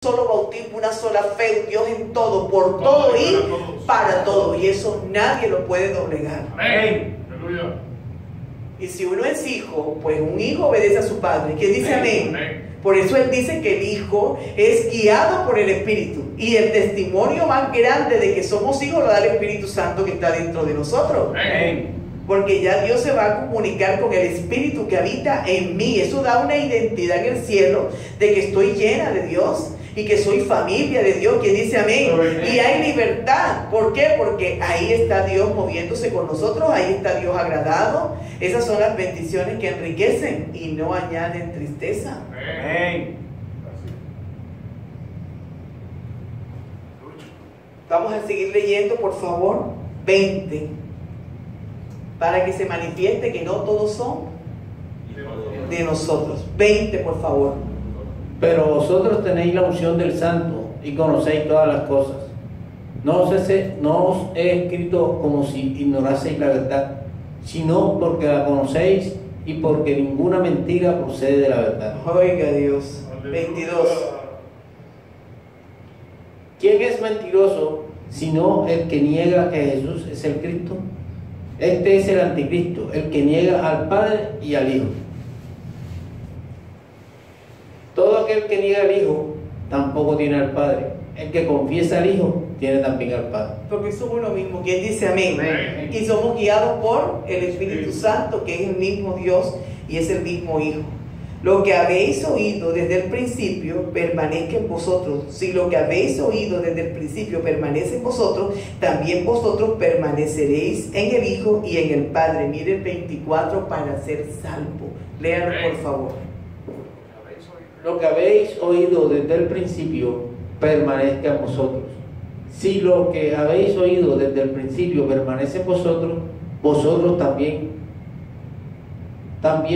solo bautismo, una sola fe, un Dios en todo, por todo y para todo. Y eso nadie lo puede doblegar. Amén. Aleluya. Y si uno es hijo, pues un hijo obedece a su padre. ¿Quién dice amén? Por eso él dice que el hijo es guiado por el Espíritu. Y el testimonio más grande de que somos hijos lo da el Espíritu Santo que está dentro de nosotros. Amén. Porque ya Dios se va a comunicar con el Espíritu que habita en mí. Eso da una identidad en el cielo de que estoy llena de Dios y que soy familia de Dios. Quien dice amén. Y hay libertad. ¿Por qué? Porque ahí está Dios moviéndose con nosotros, ahí está Dios agradado. Esas son las bendiciones que enriquecen y no añaden tristeza. Amén. Vamos a seguir leyendo, por favor. 20. Para que se manifieste que no todos son de nosotros. 20, por favor. Pero vosotros tenéis la unción del Santo y conocéis todas las cosas. No os he escrito como si ignoraseis la verdad, sino porque la conocéis y porque ninguna mentira procede de la verdad. Oiga Dios. 22. ¿Quién es mentiroso sino el que niega que Jesús es el Cristo? Este es el anticristo, el que niega al Padre y al Hijo. Todo aquel que niega al Hijo tampoco tiene al Padre. El que confiesa al Hijo tiene también al Padre. Porque somos lo mismo. ¿Quién dice amén? Amén. Y somos guiados por el Espíritu Santo, que es el mismo Dios y es el mismo Hijo. Lo que habéis oído desde el principio permanezca en vosotros. Si lo que habéis oído desde el principio permanece en vosotros, también vosotros permaneceréis en el Hijo y en el Padre. Mire el 24, para ser salvo. Léalo por favor. Lo que habéis oído desde el principio permanezca en vosotros. Si lo que habéis oído desde el principio permanece en vosotros, vosotros también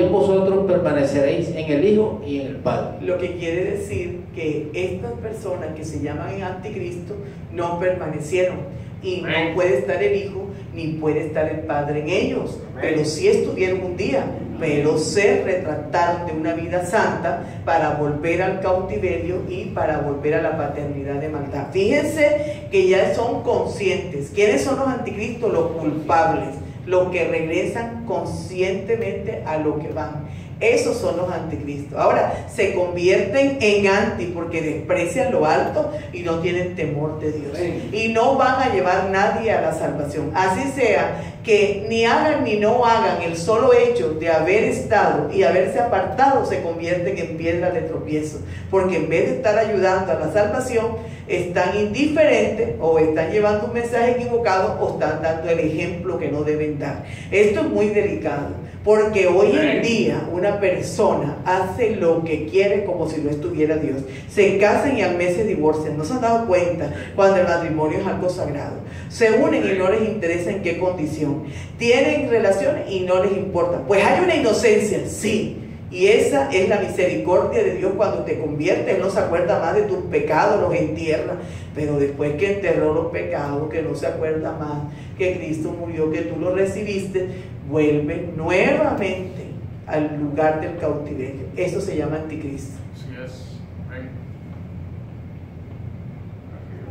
vosotros permaneceréis en el Hijo y en el Padre. Lo que quiere decir que estas personas que se llaman anticristo no permanecieron, y no puede estar el Hijo ni puede estar el Padre en ellos, pero sí estuvieron un día, pero se retractaron de una vida santa para volver al cautiverio y para volver a la paternidad de maldad. Fíjense que ya son conscientes. ¿Quiénes son los anticristos? Los culpables, los que regresan conscientemente a lo que van. Esos son los anticristos. Ahora, se convierten en anti porque desprecian lo alto y no tienen temor de Dios. Y no van a llevar nadie a la salvación. Así sea que ni hagan ni no hagan, el solo hecho de haber estado y haberse apartado se convierten en piedra de tropiezo. Porque en vez de estar ayudando a la salvación, están indiferentes o están llevando un mensaje equivocado o están dando el ejemplo que no deben dar. Esto es muy delicado. Porque hoy en día una persona hace lo que quiere como si no estuviera Dios. Se casan y al mes se divorcian. No se han dado cuenta cuando el matrimonio es algo sagrado. Se unen y no les interesa en qué condición. Tienen relaciones y no les importa. Pues hay una inocencia, sí. Y esa es la misericordia de Dios cuando te conviertes. Él no se acuerda más de tus pecados, los entierra. Pero después que enterró los pecados, que no se acuerda más, que Cristo murió, que tú lo recibiste, vuelve nuevamente al lugar del cautiverio. Eso se llama anticristo. Así es. Amén.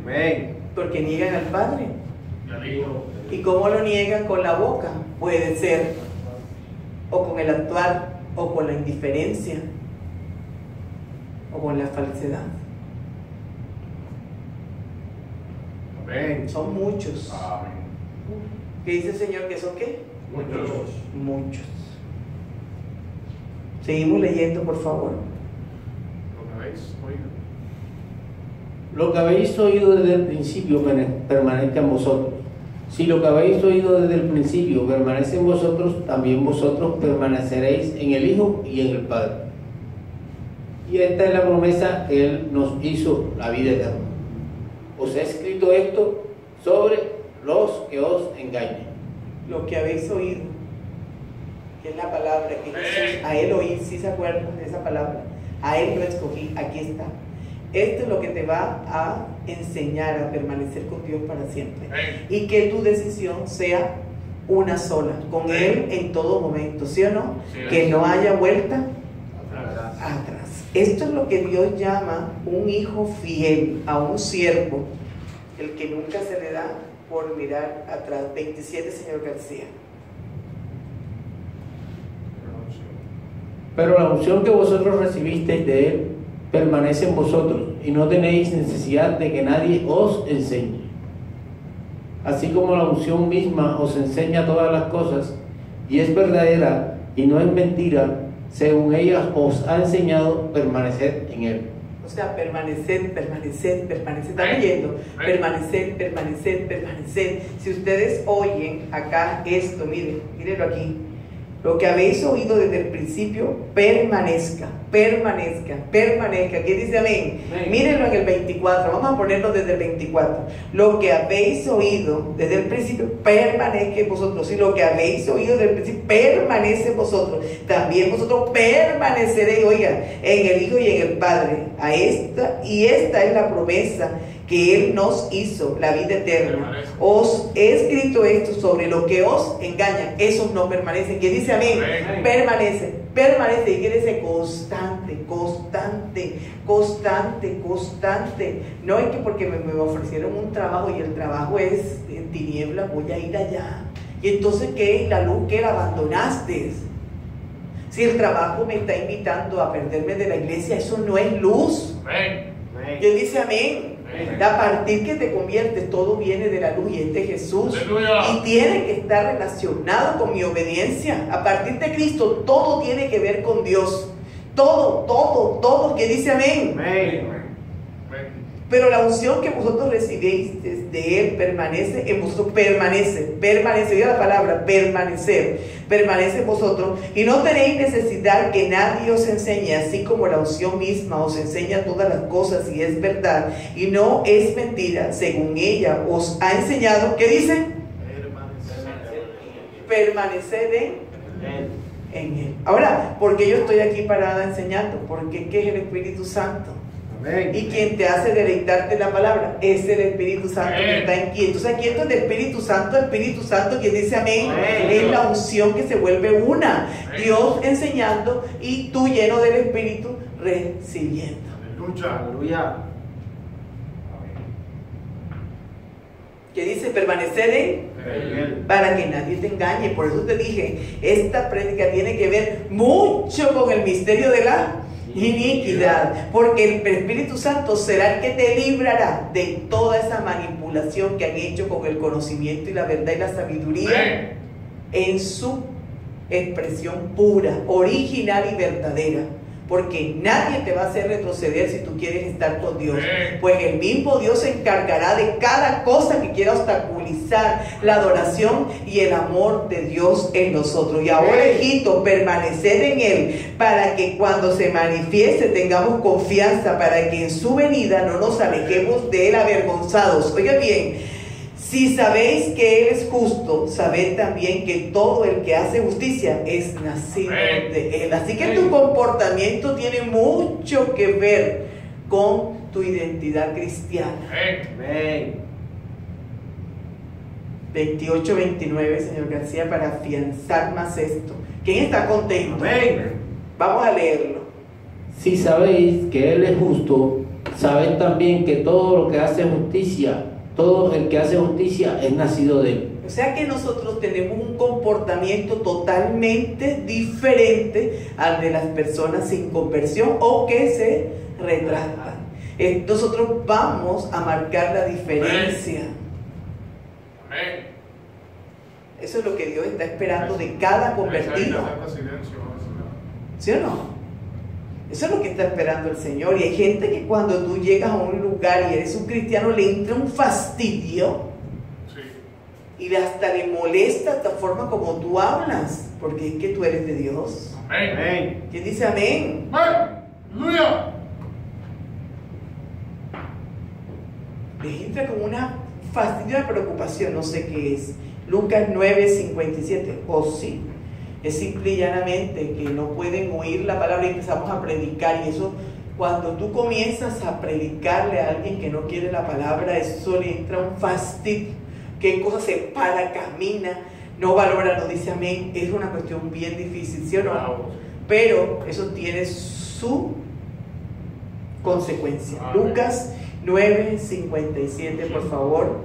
Amén. Porque niegan al Padre. Y al Hijo. ¿Y cómo lo niegan? Con la boca. Puede ser, o con el actuar, o con la indiferencia, o con la falsedad. Amén. Son muchos. Amén. ¿Qué dice el Señor que son qué? Muchos. Muchos. Seguimos leyendo, por favor. Lo que habéis oído. Lo que habéis oído desde el principio permanezca en vosotros. Si lo que habéis oído desde el principio permanece en vosotros, también vosotros permaneceréis en el Hijo y en el Padre. Y esta es la promesa que Él nos hizo, la vida eterna. Os he escrito esto sobre los que os engañen. Lo que habéis oído, que es la palabra que Jesús, a Él oí, si se acuerdan de esa palabra, a Él lo escogí, aquí está. Esto es lo que te va a enseñar a permanecer con Dios para siempre. Y que tu decisión sea una sola, con Él en todo momento, ¿sí o no? Sí, que no haya vuelta atrás. atrás. Esto es lo que Dios llama un hijo fiel a un siervo, el que nunca se le da por mirar atrás. 27, señor García. Pero la unción que vosotros recibisteis de Él permanece en vosotros, y no tenéis necesidad de que nadie os enseñe. Así como la unción misma os enseña todas las cosas, y es verdadera y no es mentira, según ella os ha enseñado, permaneced en Él. O sea, permanecer, permanecer, permanecer. ¿Están oyendo? Permanecer, permanecer, permanecer. Si ustedes oyen acá esto, mírenlo aquí. Lo que habéis oído desde el principio, permanezca, permanezca, permanezca. ¿Qué dice amén? Amén. Mírenlo en el 24, vamos a ponerlo desde el 24. Lo que habéis oído desde el principio, permanezca en vosotros. Si lo que habéis oído desde el principio, permanece en vosotros, también vosotros permaneceréis, oigan, en el Hijo y en el Padre. Esta es la promesa que Él nos hizo, la vida eterna. Os he escrito esto sobre lo que os engañan, esos no permanecen. ¿Quién dice amén? Amén. Permanece, permanece, y quiere ser constante, constante, constante, constante. No es que porque me ofrecieron un trabajo y el trabajo es en tinieblas, voy a ir allá. Y entonces, ¿qué? La luz que la abandonaste. Si el trabajo me está invitando a perderme de la iglesia, eso no es luz. Amén. Y Él dice amén. Amén. A partir que te conviertes, todo viene de la luz, y este es Jesús. Aleluya. Y tiene que estar relacionado con mi obediencia. A partir de Cristo, todo tiene que ver con Dios. Todo, todo, todo. Que dice amén. Amén. Pero la unción que vosotros recibéis de Él permanece en vosotros, permanece, oiga la palabra, permanecer, permanece en vosotros, y no tenéis necesidad que nadie os enseñe, así como la unción misma os enseña todas las cosas, y es verdad, y no es mentira, según ella os ha enseñado. ¿Qué dice? Permanecer en Él. Ahora, ¿por qué yo estoy aquí parada enseñando? Porque ¿qué es el Espíritu Santo? Y quien te hace deleitarte la palabra es el Espíritu Santo que está en ti. Entonces aquí está el Espíritu Santo, quien dice amén, es la unción que se vuelve una. Dios enseñando y tú lleno del Espíritu recibiendo. Aleluya. Que dice permanecer en, para que nadie te engañe. Por eso te dije, esta prédica tiene que ver mucho con el misterio de la iniquidad, porque el Espíritu Santo será el que te librará de toda esa manipulación que han hecho con el conocimiento y la verdad y la sabiduría en su expresión pura, original y verdadera. Porque nadie te va a hacer retroceder si tú quieres estar con Dios. Pues el mismo Dios se encargará de cada cosa que quiera obstaculizar la adoración y el amor de Dios en nosotros. Y ahora, hijito, permaneced en Él, para que cuando se manifieste tengamos confianza, para que en su venida no nos alejemos de Él avergonzados. Oigan bien, si sabéis que Él es justo, sabed también que todo el que hace justicia es nacido de Él. Así que tu comportamiento tiene mucho que ver con tu identidad cristiana. 28-29, señor García, para afianzar más esto. ¿Quién está contento? Vamos a leerlo. Si sabéis que Él es justo, sabed también que todo lo que hace justicia, todo el que hace justicia es nacido de Él. O sea que nosotros tenemos un comportamiento totalmente diferente al de las personas sin conversión o que se retratan. Nosotros vamos a marcar la diferencia. Amén. Eso es lo que Dios está esperando de cada convertido. ¿Sí o no? Eso es lo que está esperando el Señor. Y hay gente que cuando tú llegas a un lugar y eres un cristiano, le entra un fastidio. Y hasta le molesta la forma como tú hablas, porque es que tú eres de Dios. Amén. ¿Quién dice amén? Aleluya. Le entra como una fastidio de preocupación, no sé qué es. Lucas 9:57. O sí, es simple y llanamente que no pueden oír la palabra y empezamos a predicar. Y eso, cuando tú comienzas a predicarle a alguien que no quiere la palabra, eso le entra un fastidio. ¿Qué cosa se para, camina, no valora, no dice amén? Es una cuestión bien difícil, ¿sí o no? Pero eso tiene su consecuencia. Amén. Lucas 9:57, por favor.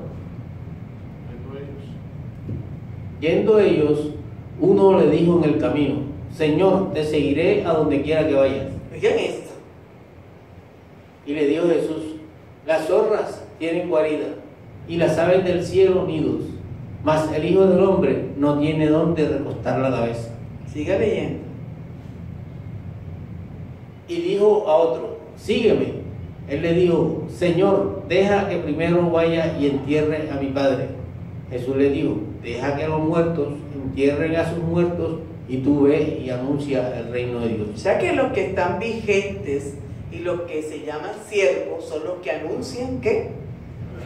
Yendo ellos, uno le dijo en el camino: Señor, te seguiré a donde quiera que vayas. Oigan esto. Y le dijo Jesús: las zorras tienen guarida y las aves del cielo nidos, mas el Hijo del Hombre no tiene dónde recostar la cabeza. Siga leyendo. Y dijo a otro: sígueme. Él le dijo: Señor, deja que primero vaya y entierre a mi padre. Jesús le dijo: deja que los muertos entierren a sus muertos, y tú ve y anuncia el reino de Dios. O sea que los que están vigentes y los que se llaman siervos son los que anuncian ¿qué?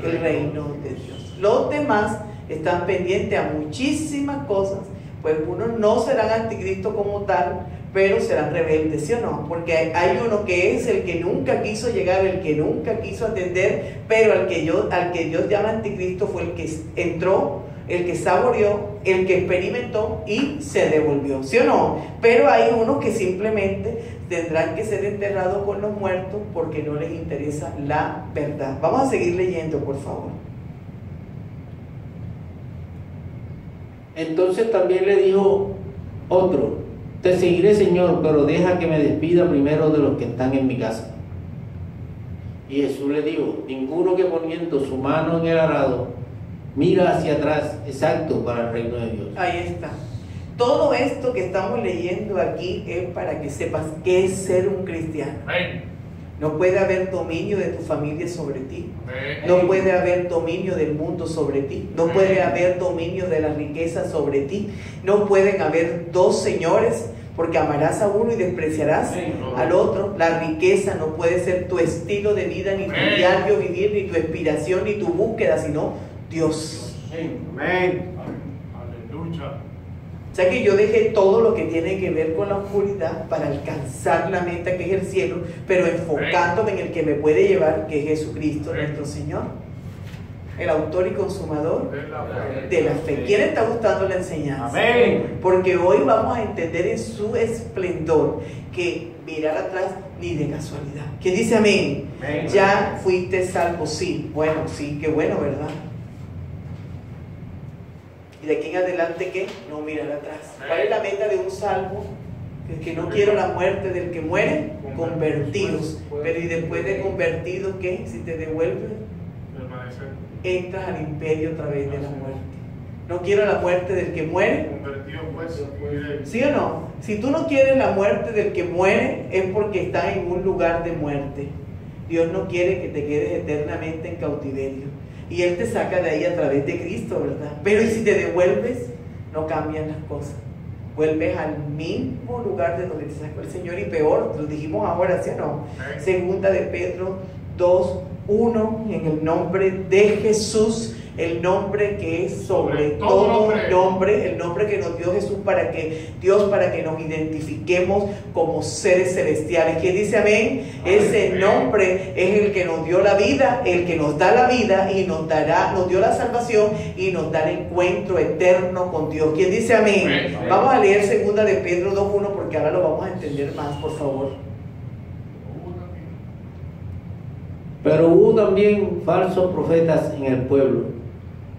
El reino de Dios. Los demás están pendientes a muchísimas cosas, pues unos no serán anticristo como tal, pero serán rebeldes, ¿sí o no? Porque hay uno que es el que nunca quiso llegar, el que nunca quiso atender, pero al que Dios llama anticristo fue el que entró, el que saboreó, el que experimentó y se devolvió, ¿sí o no? Pero hay unos que simplemente tendrán que ser enterrados con los muertos porque no les interesa la verdad. Vamos a seguir leyendo, por favor. Entonces también le dijo otro: te seguiré, Señor, pero deja que me despida primero de los que están en mi casa. Y Jesús le dijo: ninguno que poniendo su mano en el arado mira hacia atrás es apto para el reino de Dios. Ahí está. Todo esto que estamos leyendo aquí es para que sepas qué es ser un cristiano. Amén. No puede haber dominio de tu familia sobre ti. Amén. No puede haber dominio del mundo sobre ti. No puede haber dominio de la riqueza sobre ti. No pueden haber dos señores, porque amarás a uno y despreciarás al otro. La riqueza no puede ser tu estilo de vida, ni tu diario vivir, ni tu inspiración, ni tu búsqueda, sino Dios. Amén. Aleluya. O sea que yo dejé todo lo que tiene que ver con la oscuridad para alcanzar la meta que es el cielo, pero enfocándome en el que me puede llevar, que es Jesucristo nuestro Señor, el autor y consumador de la fe. ¿Quién está gustando la enseñanza? Amén. Porque hoy vamos a entender en su esplendor que mirar atrás ni de casualidad. ¿Quién dice amén? Amén. Ya fuiste salvo, sí. Bueno, sí, qué bueno, ¿verdad? Y de aquí en adelante, ¿qué? No mirar atrás. ¿Cuál es la meta de un salvo? Que no quiero la muerte del que muere, convertidos. Pero y después de convertidos, ¿qué? Si te devuelves, entras al imperio a través de la muerte. No quiero la muerte del que muere. Convertido, pues. ¿Sí o no? Si tú no quieres la muerte del que muere, es porque estás en un lugar de muerte. Dios no quiere que te quedes eternamente en cautiverio. Y Él te saca de ahí a través de Cristo, ¿verdad? Pero y si te devuelves, no cambian las cosas. Vuelves al mismo lugar de donde te sacó el Señor y peor, lo dijimos ahora, ¿sí o no? Segunda de Pedro 2:1, en el nombre de Jesús, el nombre que es sobre todo nombre, el nombre que nos dio Jesús para que nos identifiquemos como seres celestiales. ¿Quién dice amén? Ese nombre es el que nos dio la vida, el que nos da la vida y nos dio la salvación y nos da el encuentro eterno con Dios. ¿Quién dice amén? Vamos a leer segunda de Pedro 2:1 porque ahora lo vamos a entender más, por favor. Pero hubo también falsos profetas en el pueblo,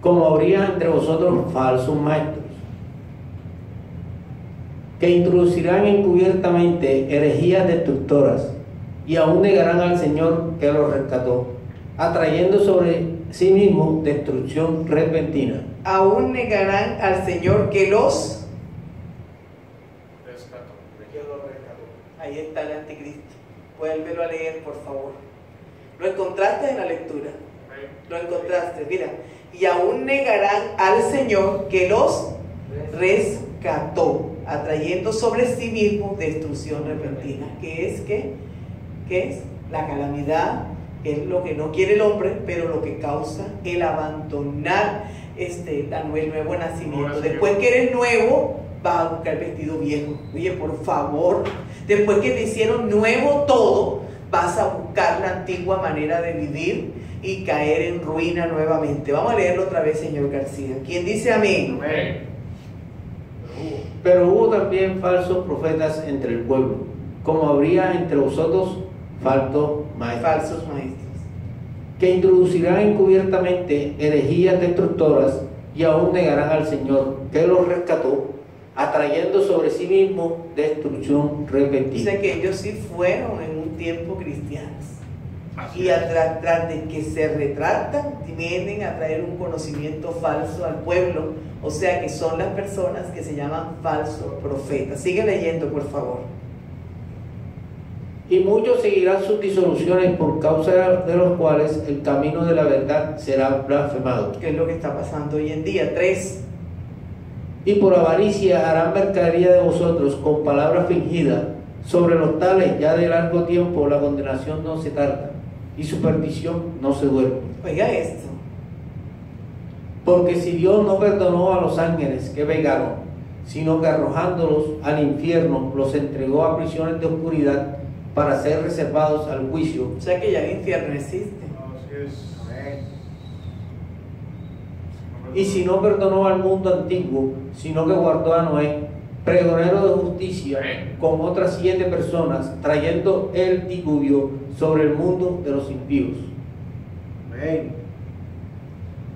como habría entre vosotros falsos maestros, que introducirán encubiertamente herejías destructoras, y aún negarán al Señor que los rescató, atrayendo sobre sí mismos destrucción repentina. Aún negarán al Señor que los rescató. Ahí está el anticristo. Vuélvelo a leer, por favor. Lo encontraste en la lectura. Lo encontraste, mira. Y aún negarán al Señor que los rescató, atrayendo sobre sí mismo destrucción repentina. ¿Qué es qué? ¿Qué es? La calamidad, es lo que no quiere el hombre, pero lo que causa el abandonar el nuevo nacimiento. Después que eres nuevo, vas a buscar el vestido viejo. Oye, por favor, después que te hicieron nuevo todo, vas a buscar la antigua manera de vivir y caer en ruina nuevamente. Vamos a leerlo otra vez, señor García. ¿Quién dice amén? Amén. Pero hubo también falsos profetas entre el pueblo, como habría entre vosotros falsos falsos maestros, que introducirán encubiertamente herejías destructoras y aún negarán al Señor que los rescató, atrayendo sobre sí mismo destrucción o repentina. sea que ellos sí fueron en un tiempo cristianos. Y tras de que se retratan, vienen a traer un conocimiento falso al pueblo. O sea que son las personas que se llaman falsos profetas. Sigue leyendo, por favor. Y muchos seguirán sus disoluciones, por causa de los cuales el camino de la verdad será blasfemado. ¿Qué es lo que está pasando hoy en día? 3. Y por avaricia harán mercadería de vosotros con palabras fingidas. Sobre los tales ya de largo tiempo la condenación no se tarda y su perdición no se duerme. Oiga esto. Porque si Dios no perdonó a los ángeles que pecaron, sino que arrojándolos al infierno los entregó a prisiones de oscuridad para ser reservados al juicio. O sea que ya el infierno existe. Así es. Y si no perdonó al mundo antiguo, sino que guardó a Noé, pregonero de justicia, con otras 7 personas, trayendo el diluvio sobre el mundo de los impíos. Amén.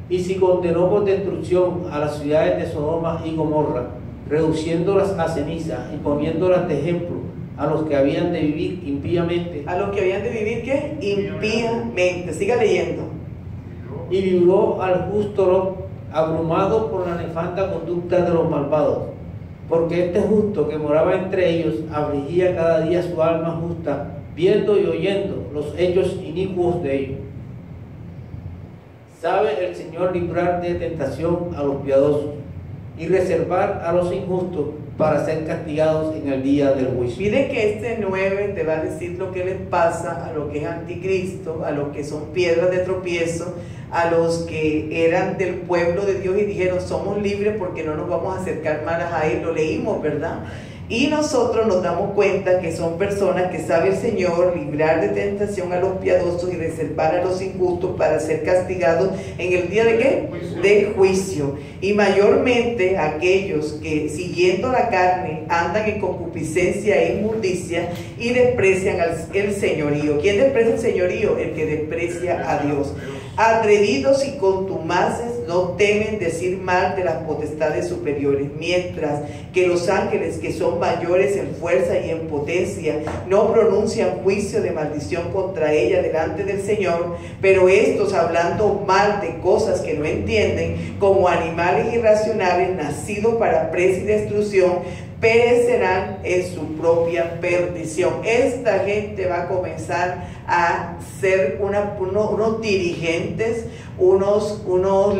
Y si condenó por destrucción a las ciudades de Sodoma y Gomorra, reduciéndolas a ceniza y poniéndolas de ejemplo a los que habían de vivir impíamente. A los que habían de vivir, ¿qué? Impíamente. Siga leyendo. Y libró al justo Lot, abrumado por la nefanda conducta de los malvados, porque este justo que moraba entre ellos afligía cada día su alma justa, viendo y oyendo los hechos inicuos de ellos. Sabe el Señor librar de tentación a los piadosos y reservar a los injustos para ser castigados en el día del juicio. Mire que este 9 te va a decir lo que les pasa a lo que es anticristo, a los que son piedras de tropiezo, a los que eran del pueblo de Dios y dijeron somos libres porque no nos vamos a acercar más a él. Lo leímos, ¿verdad? Y nosotros nos damos cuenta que son personas que sabe el Señor librar de tentación a los piadosos y reservar a los injustos para ser castigados en el día de ¿qué? Del juicio. Y mayormente aquellos que siguiendo la carne andan en concupiscencia e inmundicia y desprecian el señorío. ¿Quién desprecia el señorío? El que desprecia a Dios. Atrevidos y contumaces no temen decir mal de las potestades superiores, mientras que los ángeles que son mayores en fuerza y en potencia no pronuncian juicio de maldición contra ella delante del Señor, pero estos hablando mal de cosas que no entienden, como animales irracionales nacidos para presa y destrucción, perecerán en su propia perdición. Esta gente va a comenzar a ser unos dirigentes, unos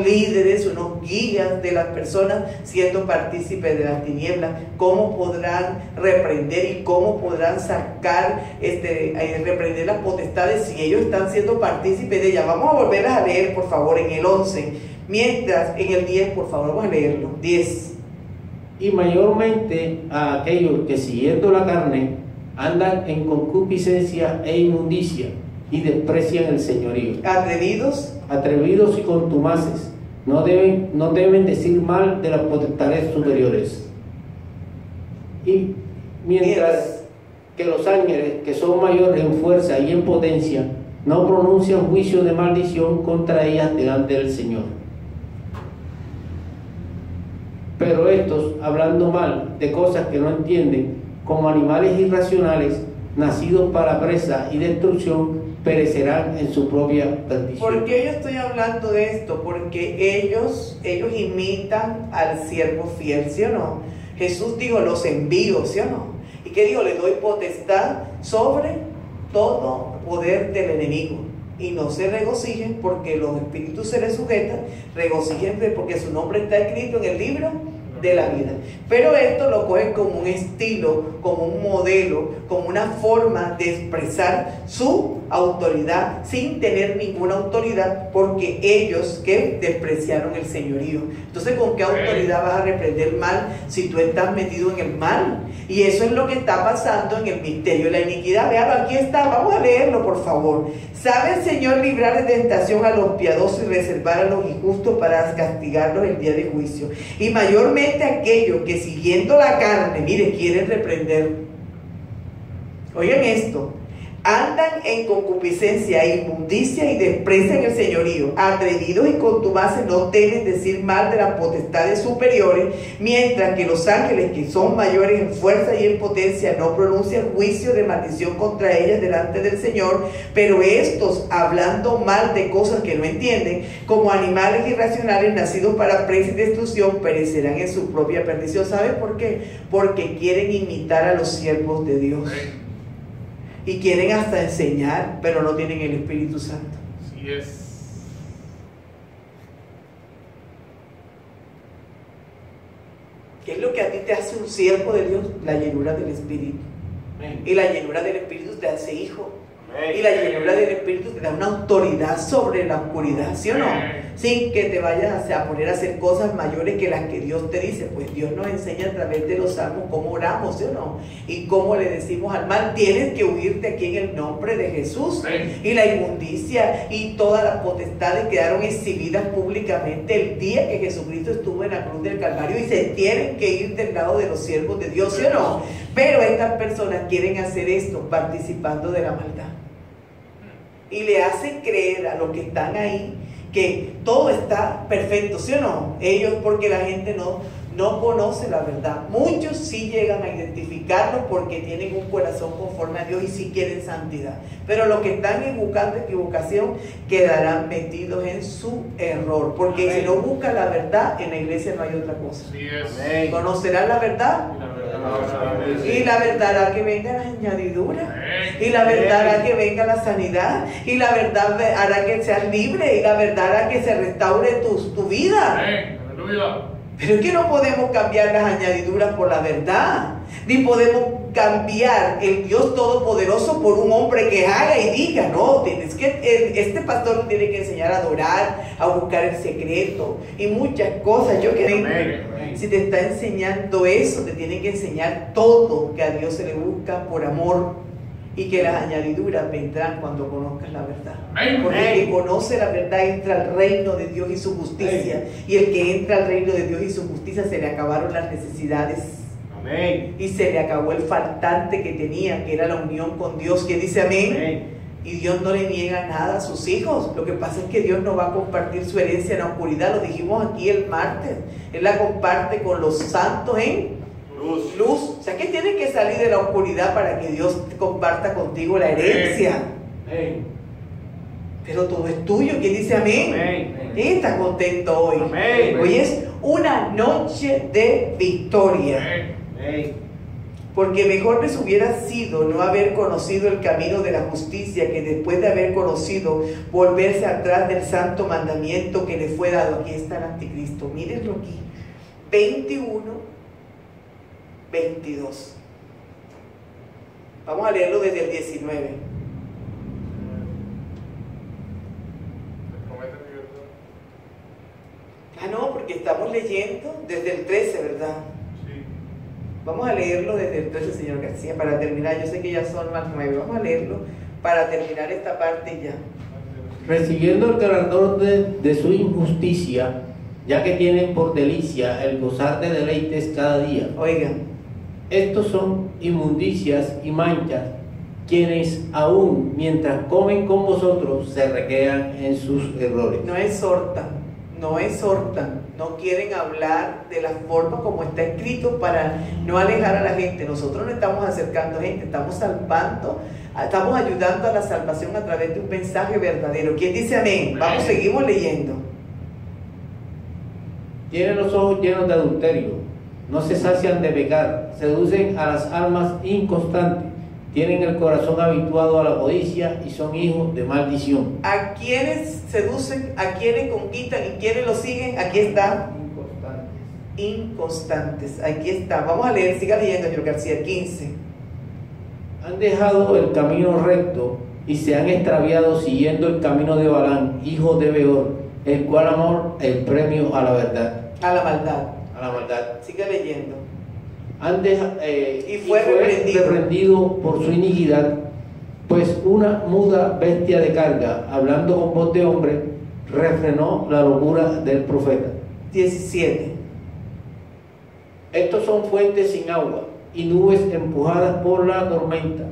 líderes, unos guías de las personas siendo partícipes de las tinieblas. ¿Cómo podrán reprender y cómo podrán sacar, reprender las potestades si ellos están siendo partícipes de ellas? Vamos a volver a leer, por favor, en el 11. Mientras, en el 10, por favor, vamos a leerlo. 10. Y mayormente a aquellos que siguiendo la carne andan en concupiscencia e inmundicia y desprecian el señorío. Atrevidos y contumaces, no deben decir mal de las potestades superiores. Y mientras que los ángeles, que son mayores en fuerza y en potencia, no pronuncian juicio de maldición contra ellas delante del Señor. Pero estos, hablando mal de cosas que no entienden, como animales irracionales, nacidos para presa y destrucción, perecerán en su propia perdición. ¿Por qué yo estoy hablando de esto? Porque ellos imitan al siervo fiel, ¿sí o no? Jesús dijo, los envío, ¿sí o no? ¿Y qué dijo? Le doy potestad sobre todo poder del enemigo. Y no se regocijen porque los espíritus se les sujetan, regocíjense porque su nombre está escrito en el libro de la vida. Pero esto lo cogen como un estilo, como un modelo, como una forma de expresar su autoridad sin tener ninguna autoridad, porque ellos que despreciaron el señorío. Entonces, ¿con qué autoridad vas a reprender mal si tú estás metido en el mal? Y eso es lo que está pasando en el misterio de la iniquidad. Veanlo, aquí está, vamos a leerlo, por favor. ¿Sabe el Señor librar de tentación a los piadosos y reservar a los injustos para castigarlos el día de juicio? Y mayormente aquellos que siguiendo la carne, mire, quieren reprender. Oigan esto. Andan en concupiscencia e inmundicia y desprecian el señorío. Atrevidos y contumaces no temen decir mal de las potestades superiores, mientras que los ángeles, que son mayores en fuerza y en potencia, no pronuncian juicio de maldición contra ellas delante del Señor. Pero estos, hablando mal de cosas que no entienden, como animales irracionales nacidos para presa y destrucción, perecerán en su propia perdición. ¿Saben por qué? Porque quieren imitar a los siervos de Dios. Y quieren hasta enseñar, pero no tienen el Espíritu Santo. Así es. ¿Qué es lo que a ti te hace un siervo de Dios? La llenura del Espíritu. Y la llenura del Espíritu te hace hijo. Y la llenura del Espíritu te da una autoridad sobre la oscuridad, ¿sí o no? Sin que te vayas a poner a hacer cosas mayores que las que Dios te dice. Pues Dios nos enseña a través de los salmos cómo oramos, ¿sí o no? Y cómo le decimos al mal: tienes que huir de aquí en el nombre de Jesús. Y la inmundicia y todas las potestades quedaron exhibidas públicamente el día que Jesucristo estuvo en la cruz del Calvario, y se tienen que ir del lado de los siervos de Dios, ¿sí o no? Pero estas personas quieren hacer esto participando de la maldad. Y le hacen creer a los que están ahí que todo está perfecto, ¿sí o no? Ellos, porque la gente no conoce la verdad. Muchos sí llegan a identificarlo porque tienen un corazón conforme a Dios y sí quieren santidad. Pero los que están buscando equivocación quedarán metidos en su error. Porque Amén. Si no buscan la verdad, en la iglesia no hay otra cosa. Sí es. Conocerán la verdad. Y la verdad hará que venga la añadidura. Y la verdad hará que venga la sanidad. Y la verdad hará que seas libre. Y la verdad hará que se restaure tu vida. Aleluya. Pero es que no podemos cambiar las añadiduras por la verdad. Ni podemos cambiar el Dios Todopoderoso por un hombre que haga y diga. No, tienes que, este pastor nos tiene que enseñar a adorar, a buscar el secreto y muchas cosas. Yo creo que si te está enseñando eso, te tiene que enseñar todo, que a Dios se le busca por amor. Y que las añadiduras vendrán cuando conozcas la verdad. Porque el que conoce la verdad entra al reino de Dios y su justicia. Y el que entra al reino de Dios y su justicia, se le acabaron las necesidades. Amén. Y se le acabó el faltante que tenía, que era la unión con Dios. ¿Quién dice amén? Amén. Y Dios no le niega nada a sus hijos. Lo que pasa es que Dios no va a compartir su herencia en la oscuridad. Lo dijimos aquí el martes. Él la comparte con los santos en luz. O sea que tienes que salir de la oscuridad para que Dios comparta contigo la herencia. Amén. Pero todo es tuyo. ¿Quién dice amén? Amén. ¿Quién está contento hoy? Amén. Hoy es una noche de victoria. Amén. Porque mejor les hubiera sido no haber conocido el camino de la justicia, que después de haber conocido, volverse atrás del santo mandamiento que le fue dado. Aquí está el anticristo. Mírenlo aquí. 21, 22. Vamos a leerlo desde el 19. No, porque estamos leyendo desde el 13, ¿verdad? Sí. Vamos a leerlo desde el 13, señor García, para terminar. Yo sé que ya son las 9. Vamos a leerlo para terminar esta parte ya. Recibiendo el galardón de su injusticia, ya que tienen por delicia el gozar de deleites cada día. Oigan, estos son inmundicias y manchas, quienes aún mientras comen con vosotros se recrean en sus errores. No exhortan, no quieren hablar de la forma como está escrito para no alejar a la gente. Nosotros no estamos acercando a gente, estamos salvando, estamos ayudando a la salvación a través de un mensaje verdadero. ¿Quién dice amén? Vamos, seguimos leyendo. Tienen los ojos llenos de adulterio, no se sacian de pecar, seducen a las almas inconstantes, tienen el corazón habituado a la codicia y son hijos de maldición. ¿A quienes seducen, a quienes conquistan y quienes los siguen? Aquí está. Inconstantes. Aquí está. Vamos a leer, siga leyendo, señor García, 15. Han dejado el camino recto y se han extraviado siguiendo el camino de Balaam, hijo de Beor, el cual amó el premio a la verdad. A la maldad. A la maldad. Siga leyendo. Y fue reprendido por su iniquidad, pues una muda bestia de carga, hablando con voz de hombre, refrenó la locura del profeta. 17. Estos son fuentes sin agua y nubes empujadas por la tormenta,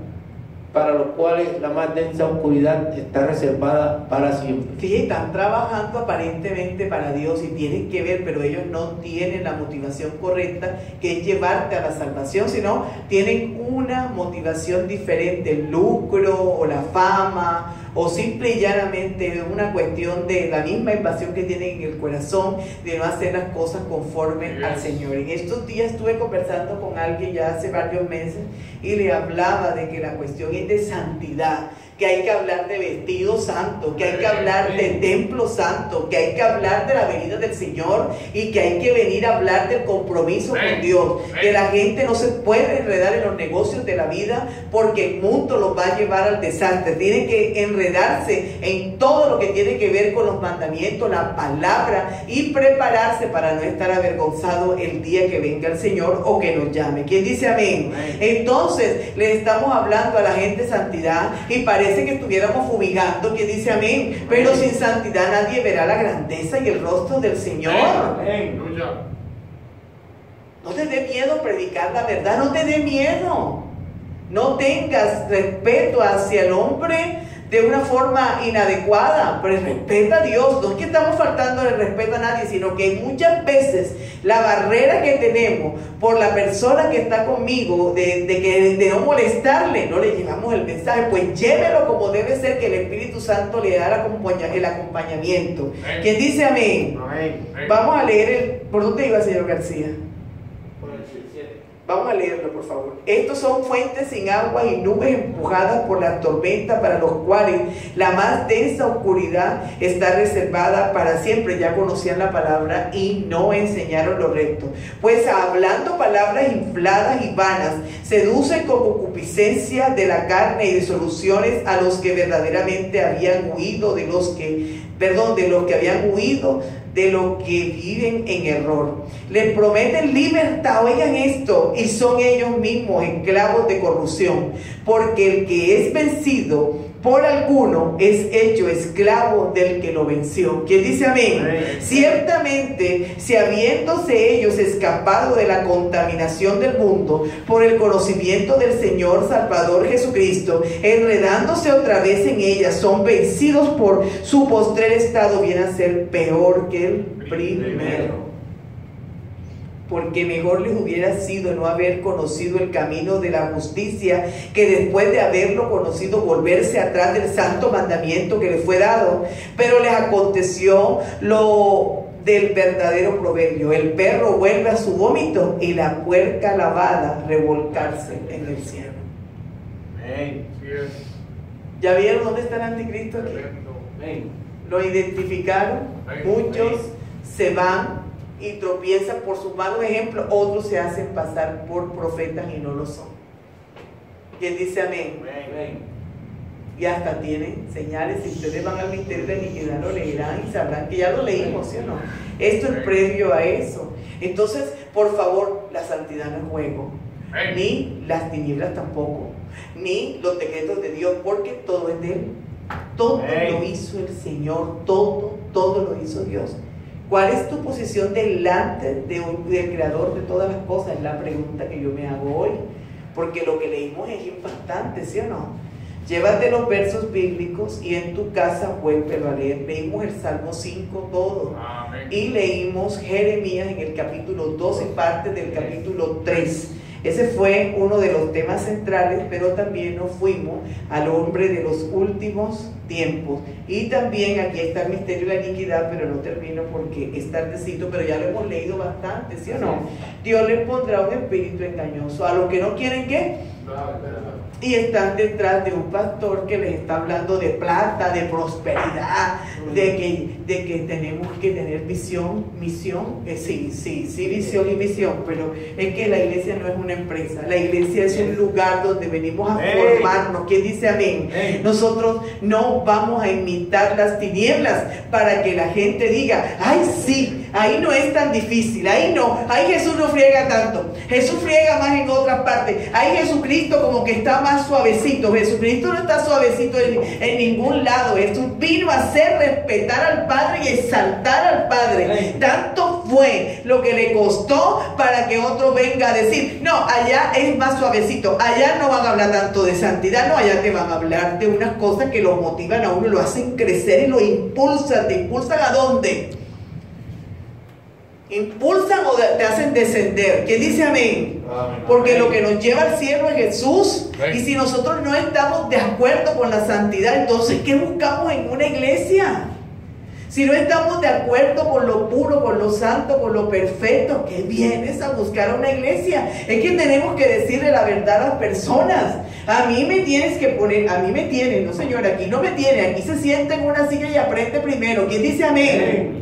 para los cuales la más densa oscuridad está reservada para siempre. Sí, están trabajando aparentemente para Dios y tienen que ver, pero ellos no tienen la motivación correcta, que es llevarte a la salvación, sino tienen una motivación diferente, el lucro o la fama, o simple y llanamente una cuestión de la misma invasión que tienen en el corazón, de no hacer las cosas conforme al Señor. En estos días estuve conversando con alguien ya hace varios meses y le hablaba de que la cuestión es de santidad, que hay que hablar de vestido santo, que hay que hablar de templo santo, que hay que hablar de la venida del Señor y que hay que venir a hablar del compromiso con Dios, que la gente no se puede enredar en los negocios de la vida porque el mundo los va a llevar al desastre. Tienen que enredarse en todo lo que tiene que ver con los mandamientos, la palabra, y prepararse para no estar avergonzado el día que venga el Señor o que nos llame. ¿Quién dice amén? Entonces le estamos hablando a la gente de santidad y parece que estuviéramos fumigando, que dice amén, pero sin santidad nadie verá la grandeza y el rostro del Señor. No te dé miedo predicar la verdad, no te dé miedo, no tengas respeto hacia el hombre de una forma inadecuada, pero respeta a Dios. No es que estamos faltando el respeto a nadie, sino que muchas veces la barrera que tenemos por la persona que está conmigo, de no molestarle, no le llevamos el mensaje, pues llévelo como debe ser, que el Espíritu Santo le da el acompañamiento. ¿Quién dice amén? Vamos a leer ¿por dónde iba, señor García? Vamos a leerlo, por favor. Estos son fuentes sin agua y nubes empujadas por la tormenta, para los cuales la más densa oscuridad está reservada para siempre. Ya conocían la palabra y no enseñaron lo recto. Pues hablando palabras infladas y vanas, seducen con concupiscencia de la carne y disoluciones a los que verdaderamente habían huido de los que habían huido de los que viven en error. Les prometen libertad, oigan esto, y son ellos mismos esclavos de corrupción, porque el que es vencido por alguno es hecho esclavo del que lo venció. ¿Quién dice amén? Ciertamente, si habiéndose ellos escapado de la contaminación del mundo por el conocimiento del Señor Salvador Jesucristo, enredándose otra vez en ella, son vencidos por su postrer estado, viene a ser peor que el primero. Porque mejor les hubiera sido no haber conocido el camino de la justicia, que después de haberlo conocido volverse atrás del santo mandamiento que les fue dado. Pero les aconteció lo del verdadero proverbio: el perro vuelve a su vómito y la puerca lavada revolcarse en el cielo. ¿Ya vieron dónde está el anticristo aquí? Lo identificaron. Muchos se van y tropiezan por sus malos ejemplos, otros se hacen pasar por profetas y no lo son. ¿Quién dice amén? Y hasta tienen señales. Si ustedes van al misterio de la iniquidad, lo leerán y sabrán que ya lo leímos, ¿sí o no? Esto es previo a eso. Entonces, por favor, la santidad no es juego, ni las tinieblas tampoco, ni los decretos de Dios, porque todo es de Él. Todo lo hizo el Señor, todo lo hizo Dios. ¿Cuál es tu posición delante del Creador de todas las cosas? Es la pregunta que yo me hago hoy, porque lo que leímos es impactante, ¿sí o no? Llévate los versos bíblicos y en tu casa vuélvelo a leer. Leímos el Salmo 5 todo. Amén. Y leímos Jeremías en el capítulo 12, parte del capítulo 3. Ese fue uno de los temas centrales, pero también nos fuimos al hombre de los últimos tiempos. Y también aquí está el misterio de la iniquidad, pero no termino porque es tardecito, pero ya lo hemos leído bastante, ¿sí o no? Dios les pondrá un espíritu engañoso a los que no quieren, ¿qué? Y están detrás de un pastor que les está hablando de plata, de prosperidad, de que tenemos que tener visión, misión. Sí, visión y misión, pero es que la iglesia no es una empresa. La iglesia es un lugar donde venimos a formarnos. ¿Quién dice amén? Nosotros no vamos a imitar las tinieblas para que la gente diga: ay, sí, ahí no es tan difícil, ahí no, ahí Jesús no friega tanto, Jesús friega más en otras partes, ahí Jesucristo como que está más más suavecito. Jesucristo no está suavecito en ningún lado. Jesús vino a hacer respetar al Padre y exaltar al Padre. Tanto fue lo que le costó para que otro venga a decir, no, allá es más suavecito, allá no van a hablar tanto de santidad, no, allá te van a hablar de unas cosas que lo motivan a uno, lo hacen crecer y lo impulsan. ¿Te impulsan a dónde? ¿Impulsan o te hacen descender? ¿Quién dice amén? Amén. Porque lo que nos lleva al cielo es Jesús. Y si nosotros no estamos de acuerdo con la santidad, entonces ¿qué buscamos en una iglesia? Si no estamos de acuerdo con lo puro, con lo santo, con lo perfecto, ¿qué vienes a buscar a una iglesia? Es que tenemos que decirle la verdad a las personas. A mí me tienes que poner, a mí me tienen, no señor, aquí no me tiene, aquí se sienta en una silla y aprende primero. ¿Quién dice amén? Amén.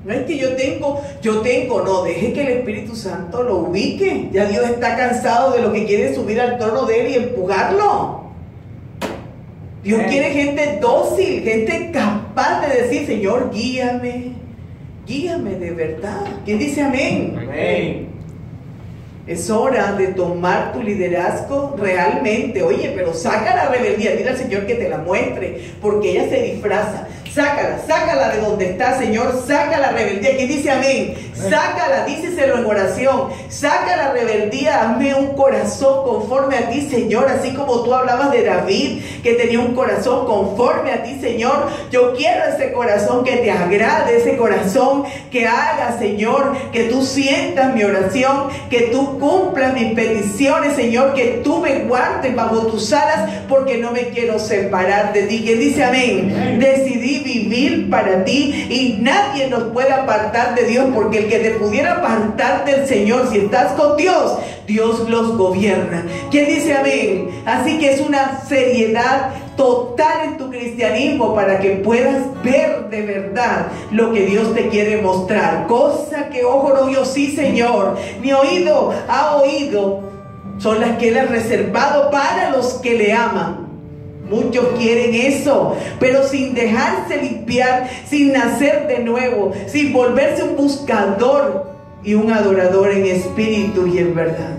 No es que yo tengo, no, deje que el Espíritu Santo lo ubique. Ya Dios está cansado de lo que quiere subir al trono de Él y empujarlo. Dios quiere gente dócil, gente capaz de decir, Señor, guíame, guíame de verdad. ¿Quién dice amén? Amén. Es hora de tomar tu liderazgo realmente. Oye, pero saca la rebeldía, dile al Señor que te la muestre, porque ella se disfraza. Sácala de donde está, Señor. Saca la rebeldía. ¿Quién dice amén? Sácala, díceselo en oración. Saca la rebeldía, hazme un corazón conforme a ti, Señor. Así como tú hablabas de David, que tenía un corazón conforme a ti, Señor. Yo quiero ese corazón que te agrade, ese corazón que haga, Señor, que tú sientas mi oración, que tú cumplas mis peticiones, Señor, que tú me guardes bajo tus alas, porque no me quiero separar de ti. ¿Quién dice amén? Decidí vivir para ti y nadie nos puede apartar de Dios, porque el que te pudiera apartar del Señor, si estás con Dios, Dios los gobierna. ¿Quién dice amén? Así que es una seriedad total en tu cristianismo para que puedas ver de verdad lo que Dios te quiere mostrar. Cosa que ojo no vio, sí, Señor, ni oído ha oído, son las que Él ha reservado para los que le aman. Muchos quieren eso, pero sin dejarse limpiar, sin nacer de nuevo, sin volverse un buscador y un adorador en espíritu y en verdad.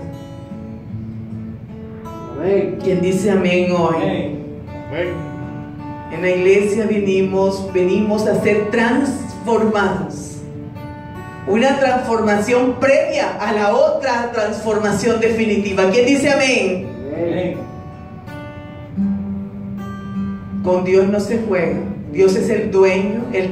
Amén. ¿Quién dice amén hoy? Amén. En la iglesia venimos a ser transformados. Una transformación previa a la otra transformación definitiva. ¿Quién dice amén? Amén. Con Dios no se juega. Dios es el dueño, el